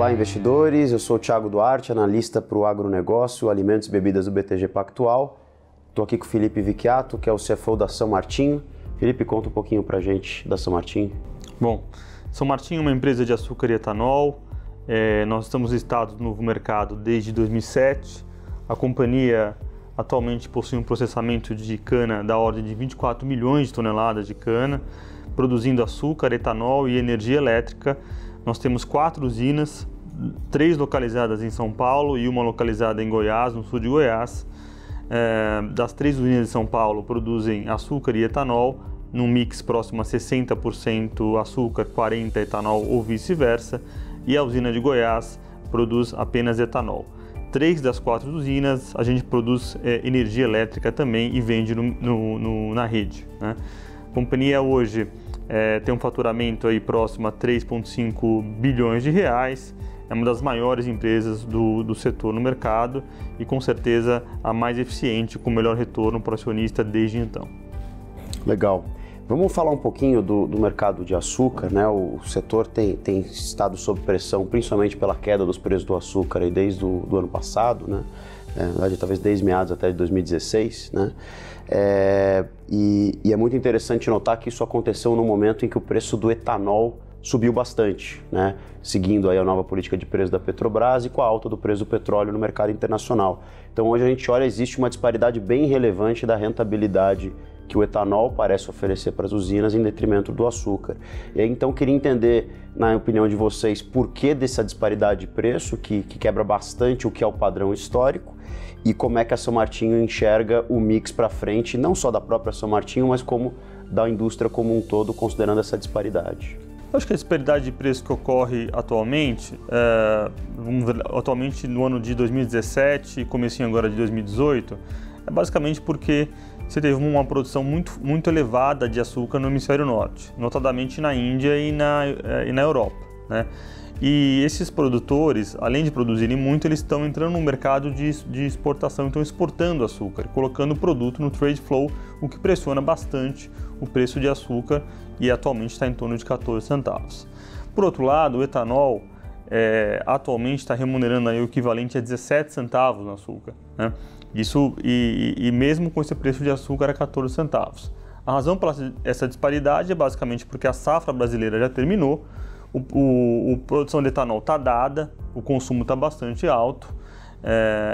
Olá, investidores. Eu sou o Thiago Duarte, analista para o agronegócio, alimentos e bebidas do BTG Pactual. Estou aqui com o Felipe Vicchiato, que é o CFO da São Martinho. Felipe, conta um pouquinho para a gente da São Martinho. Bom, São Martinho é uma empresa de açúcar e etanol. Nós estamos listados no novo mercado desde 2007. A companhia atualmente possui um processamento de cana da ordem de 24 milhões de toneladas de cana, produzindo açúcar, etanol e energia elétrica. Nós temos 4 usinas, 3 localizadas em São Paulo e uma localizada em Goiás, no sul de Goiás. Das 3 usinas de São Paulo produzem açúcar e etanol, num mix próximo a 60% açúcar, 40% etanol ou vice-versa, e a usina de Goiás produz apenas etanol. 3 das 4 usinas a gente produz energia elétrica também e vende na rede, né? A companhia hoje tem um faturamento aí próximo a 3,5 bilhões de reais, é uma das maiores empresas do setor no mercado e com certeza a mais eficiente, com o melhor retorno para o acionista desde então. Legal. Vamos falar um pouquinho do mercado de açúcar, né? O setor tem estado sob pressão, principalmente pela queda dos preços do açúcar aí desde o ano passado, né? Na verdade, talvez desde meados até de 2016, né? E é muito interessante notar que isso aconteceu no momento em que o preço do etanol subiu bastante, né? Seguindo aí a nova política de preço da Petrobras e com a alta do preço do petróleo no mercado internacional. Então hoje a gente olha, existe uma disparidade bem relevante da rentabilidade que o etanol parece oferecer para as usinas em detrimento do açúcar. E aí, então, queria entender, na opinião de vocês, por que dessa disparidade de preço, que quebra bastante o que é o padrão histórico, e como é que a São Martinho enxerga o mix para frente, não só da própria São Martinho, mas como da indústria como um todo, considerando essa disparidade. Eu acho que a disparidade de preço que ocorre atualmente, atualmente no ano de 2017 e comecinho agora de 2018, é basicamente porque você teve uma produção muito elevada de açúcar no hemisfério norte, notadamente na Índia e na Europa, né? E esses produtores, além de produzirem muito, eles estão entrando no mercado de exportação, estão exportando açúcar, colocando o produto no trade flow, o que pressiona bastante o preço de açúcar e atualmente está em torno de 14 centavos. Por outro lado, o etanol atualmente está remunerando aí o equivalente a 17 centavos no açúcar, né? Isso, e mesmo com esse preço de açúcar a 14 centavos. A razão para essa disparidade é basicamente porque a safra brasileira já terminou, a produção de etanol está dada, o consumo está bastante alto,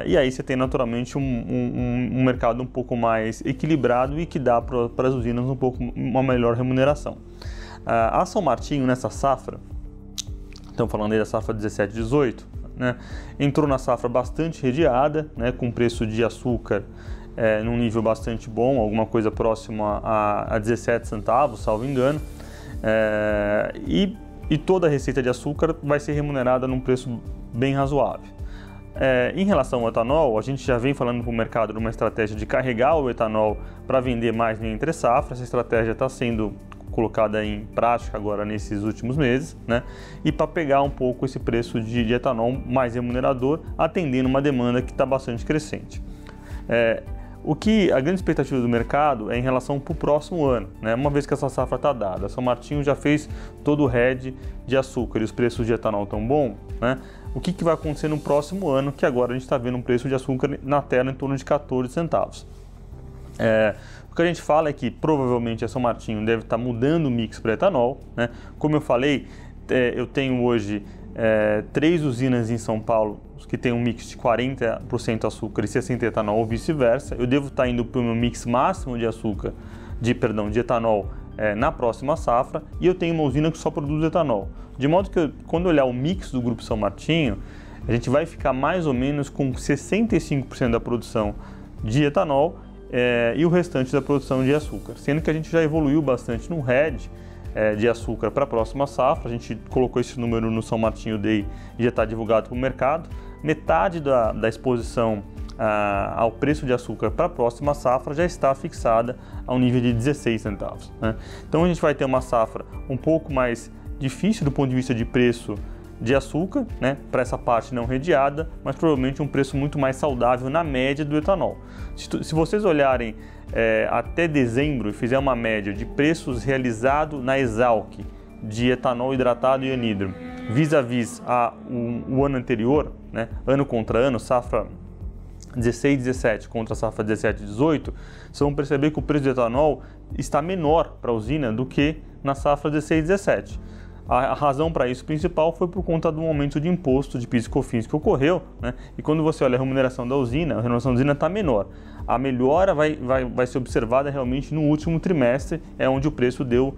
e aí você tem naturalmente um mercado um pouco mais equilibrado e que dá para as usinas uma melhor remuneração. A São Martinho, nessa safra, estamos falando aí da safra 17-18, né, entrou na safra bastante redeada, né, com preço de açúcar num nível bastante bom, alguma coisa próxima a 17 centavos, salvo engano, e toda a receita de açúcar vai ser remunerada num preço bem razoável. Em relação ao etanol, a gente já vem falando para o mercado de uma estratégia de carregar o etanol para vender mais em entre safra. Essa estratégia está sendo colocada em prática agora nesses últimos meses, né? E para pegar um pouco esse preço de etanol mais remunerador, atendendo uma demanda que está bastante crescente. A grande expectativa do mercado é em relação para o próximo ano, né? Uma vez que essa safra está dada, a São Martinho já fez todo o hedge de açúcar e os preços de etanol tão bons, né? O que vai acontecer no próximo ano, que agora a gente está vendo um preço de açúcar na tela em torno de 14 centavos. O que a gente fala é que provavelmente a São Martinho deve estar mudando o mix para etanol, né? Como eu falei, eu tenho hoje 3 usinas em São Paulo que tem um mix de 40% açúcar e 60% etanol ou vice-versa. Eu devo estar indo para o meu mix máximo de açúcar, de etanol na próxima safra, e eu tenho uma usina que só produz etanol. De modo que quando olhar o mix do Grupo São Martinho, a gente vai ficar mais ou menos com 65% da produção de etanol e o restante da produção de açúcar, sendo que a gente já evoluiu bastante no hedge de açúcar para a próxima safra. A gente colocou esse número no São Martinho Day e já está divulgado para o mercado. Metade da exposição ao preço de açúcar para a próxima safra já está fixada ao nível de 16 centavos, né? Então a gente vai ter uma safra um pouco mais difícil do ponto de vista de preço de açúcar, né, para essa parte não redeada, mas provavelmente um preço muito mais saudável na média do etanol. Se vocês olharem até dezembro e fizer uma média de preços realizados na Esalq de etanol hidratado e anidro vis-à-vis o ano anterior, né, ano contra ano, safra 16-17 contra a safra 17-18, vocês vão perceber que o preço do etanol está menor para a usina do que na safra 16-17. A razão para isso principal foi por conta do aumento de imposto de PIS e COFINS que ocorreu, né? E quando você olha a remuneração da usina, a remuneração da usina está menor. A melhora vai ser observada realmente no último trimestre, é onde o preço deu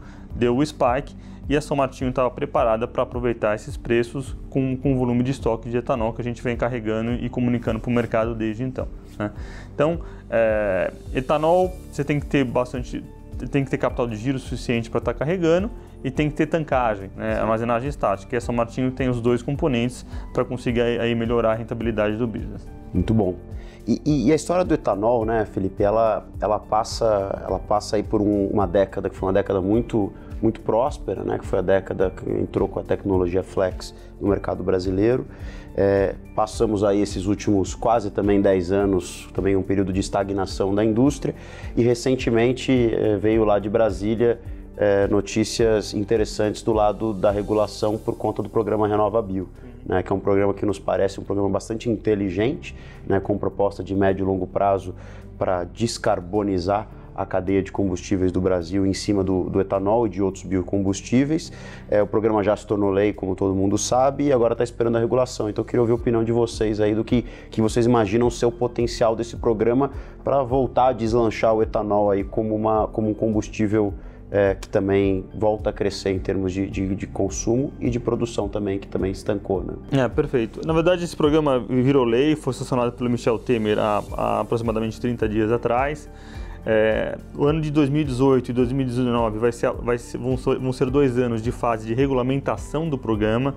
o spike, e a São Martinho estava preparada para aproveitar esses preços com o volume de estoque de etanol que a gente vem carregando e comunicando para o mercado desde então, né? Então, etanol, você tem que ter capital de giro suficiente para estar carregando e tem que ter tancagem, né, armazenagem estática. E a São Martinho tem os dois componentes para conseguir aí melhorar a rentabilidade do business. Muito bom. E a história do etanol, né, Felipe, ela passa aí por uma década que foi uma década muito próspera, né, que foi a década que entrou com a tecnologia flex no mercado brasileiro. Passamos aí esses últimos quase também 10 anos, também um período de estagnação da indústria, e recentemente veio lá de Brasília notícias interessantes do lado da regulação por conta do programa RenovaBio, né, que é um programa que nos parece um programa bastante inteligente, né, com proposta de médio e longo prazo para descarbonizar a cadeia de combustíveis do Brasil em cima do etanol e de outros biocombustíveis. O programa já se tornou lei, como todo mundo sabe, e agora está esperando a regulação. Então eu queria ouvir a opinião de vocês aí do que vocês imaginam ser o potencial desse programa para voltar a deslanchar o etanol aí como um combustível que também volta a crescer em termos de consumo e de produção também, que também estancou, né? Perfeito. Na verdade, esse programa virou lei, foi sancionado pelo Michel Temer há aproximadamente 30 dias atrás. O ano de 2018 e 2019 vão ser 2 anos de fase de regulamentação do programa,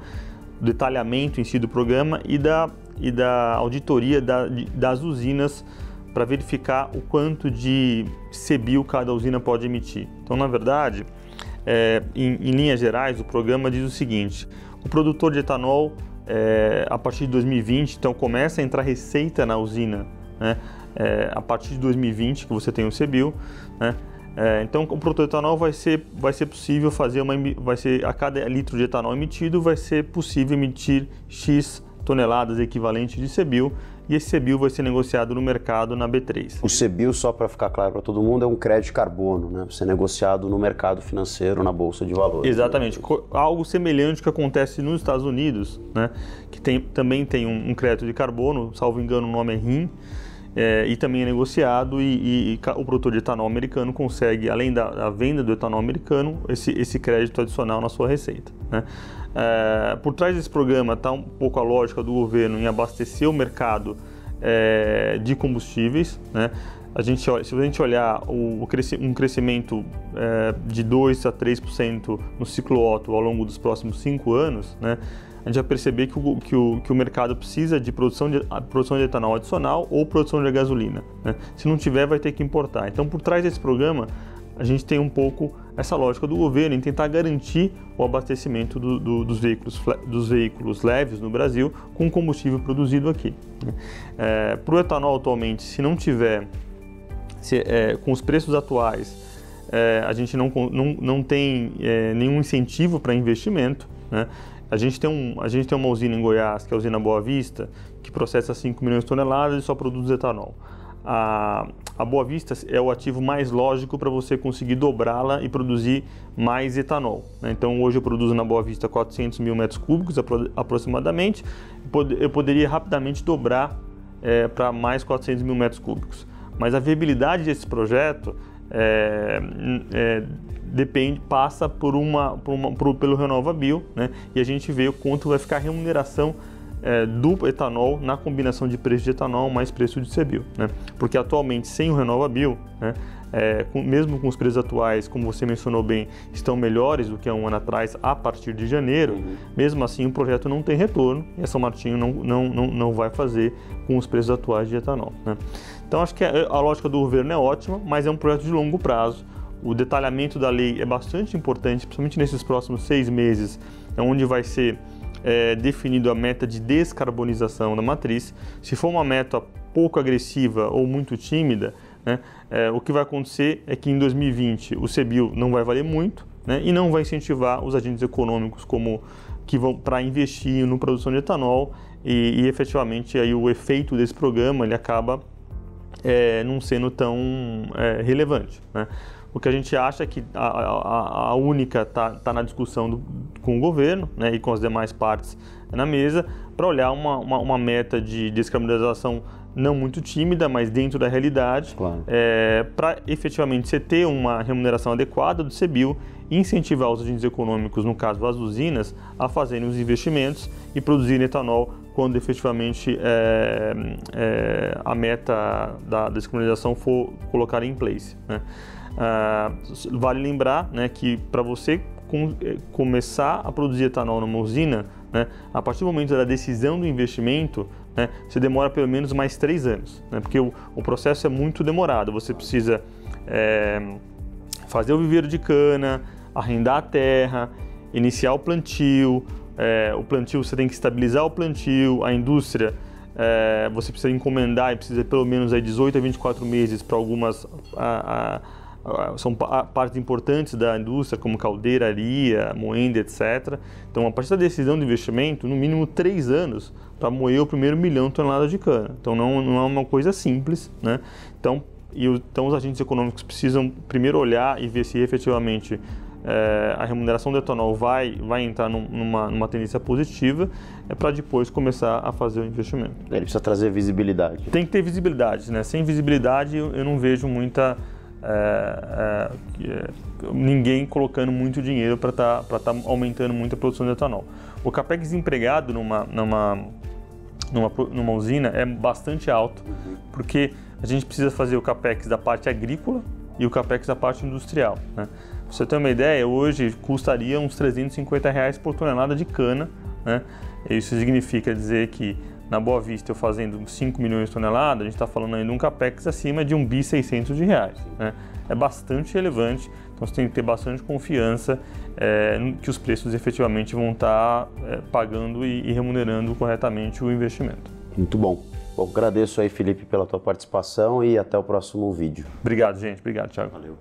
detalhamento em si do programa e da auditoria das usinas para verificar o quanto de CBIO cada usina pode emitir. Então, na verdade, em linhas gerais, o programa diz o seguinte: o produtor de etanol, a partir de 2020, então começa a entrar receita na usina, né? A partir de 2020 que você tem o CBIO, né? Então, o produtor de etanol vai ser possível fazer a cada litro de etanol emitido vai ser possível emitir X toneladas equivalentes de CBIO, e esse CBIO vai ser negociado no mercado na B3. O CBIO, só para ficar claro para todo mundo, é um crédito de carbono, né? Vai ser negociado no mercado financeiro, na Bolsa de Valores. Exatamente. Né? Algo semelhante que acontece nos Estados Unidos, né? Que também tem um crédito de carbono, salvo engano o nome é RIN, e também é negociado e o produtor de etanol americano consegue, além da venda do etanol americano, esse crédito adicional na sua receita, né? Por trás desse programa está um pouco a lógica do governo em abastecer o mercado de combustíveis, né? Se a gente olhar um crescimento de 2 a 3% no ciclo Otto ao longo dos próximos 5 anos, né, a gente vai perceber que o mercado precisa de produção de etanol adicional ou produção de gasolina, né? Se não tiver, vai ter que importar. Então, por trás desse programa, a gente tem um pouco essa lógica do governo em tentar garantir o abastecimento dos veículos leves no Brasil com combustível produzido aqui. Para o etanol atualmente, se não tiver, com os preços atuais, a gente não tem nenhum incentivo para investimento, né? A gente tem uma usina em Goiás, que é a usina Boa Vista, que processa 5 milhões de toneladas e só produz etanol. A Boa Vista é o ativo mais lógico para você conseguir dobrá-la e produzir mais etanol, né? Então, hoje eu produzo na Boa Vista 400 mil metros cúbicos aproximadamente. Eu poderia rapidamente dobrar para mais 400 mil metros cúbicos. Mas a viabilidade desse projeto passa pelo RenovaBio, né? E a gente vê o quanto vai ficar a remuneração do etanol na combinação de preço de etanol mais preço de CBIO, né? Porque atualmente, sem o RenovaBio, né, mesmo com os preços atuais, como você mencionou bem, estão melhores do que há um ano atrás, a partir de janeiro, mesmo assim o projeto não tem retorno e a São Martinho não vai fazer com os preços atuais de etanol, né? Então, acho que a lógica do governo é ótima, mas é um projeto de longo prazo. O detalhamento da lei é bastante importante, principalmente nesses próximos 6 meses, onde vai ser definido a meta de descarbonização da matriz. Se for uma meta pouco agressiva ou muito tímida, né, o que vai acontecer é que em 2020 o CBIO não vai valer muito, né, e não vai incentivar os agentes econômicos como que vão para investir na produção de etanol e efetivamente aí o efeito desse programa ele acaba não sendo tão relevante, né? O que a gente acha é que a única está na discussão com o governo, né, e com as demais partes na mesa para olhar uma meta de descarbonização não muito tímida, mas dentro da realidade, claro. Para efetivamente você ter uma remuneração adequada do CBIO e incentivar os agentes econômicos, no caso as usinas, a fazerem os investimentos e produzirem etanol quando efetivamente a meta da descarbonização for colocada em place, né? Vale lembrar, né, que para você começar a produzir etanol numa usina, né, a partir do momento da decisão do investimento, né, você demora pelo menos mais 3 anos, né, porque o processo é muito demorado. Você precisa fazer o viveiro de cana, arrendar a terra, iniciar o plantio, você tem que estabilizar o plantio, a indústria você precisa encomendar e precisa pelo menos aí 18 a 24 meses para algumas são partes importantes da indústria, como caldeiraria, moenda, etc. Então, a partir da decisão de investimento, no mínimo 3 anos para moer o primeiro 1 milhão de toneladas de cana. Então, não é uma coisa simples, né? Então, os agentes econômicos precisam primeiro olhar e ver se efetivamente a remuneração do etanol vai entrar numa tendência positiva, para depois começar a fazer o investimento. Ele precisa trazer visibilidade. Tem que ter visibilidade, né? Sem visibilidade, eu não vejo muita... ninguém colocando muito dinheiro para tá aumentando muito a produção de etanol. O capex empregado numa usina é bastante alto, porque a gente precisa fazer o capex da parte agrícola e o capex da parte industrial, né? Pra você ter uma ideia, hoje custaria uns R$350 por tonelada de cana, né? Isso significa dizer que na Boa Vista, eu fazendo 5 milhões de toneladas, a gente está falando aí de um capex acima de R$1.600, né? É bastante relevante, então você tem que ter bastante confiança que os preços efetivamente vão estar pagando e remunerando corretamente o investimento. Muito bom. Bom, agradeço aí, Felipe, pela tua participação e até o próximo vídeo. Obrigado, gente. Obrigado, Thiago. Valeu.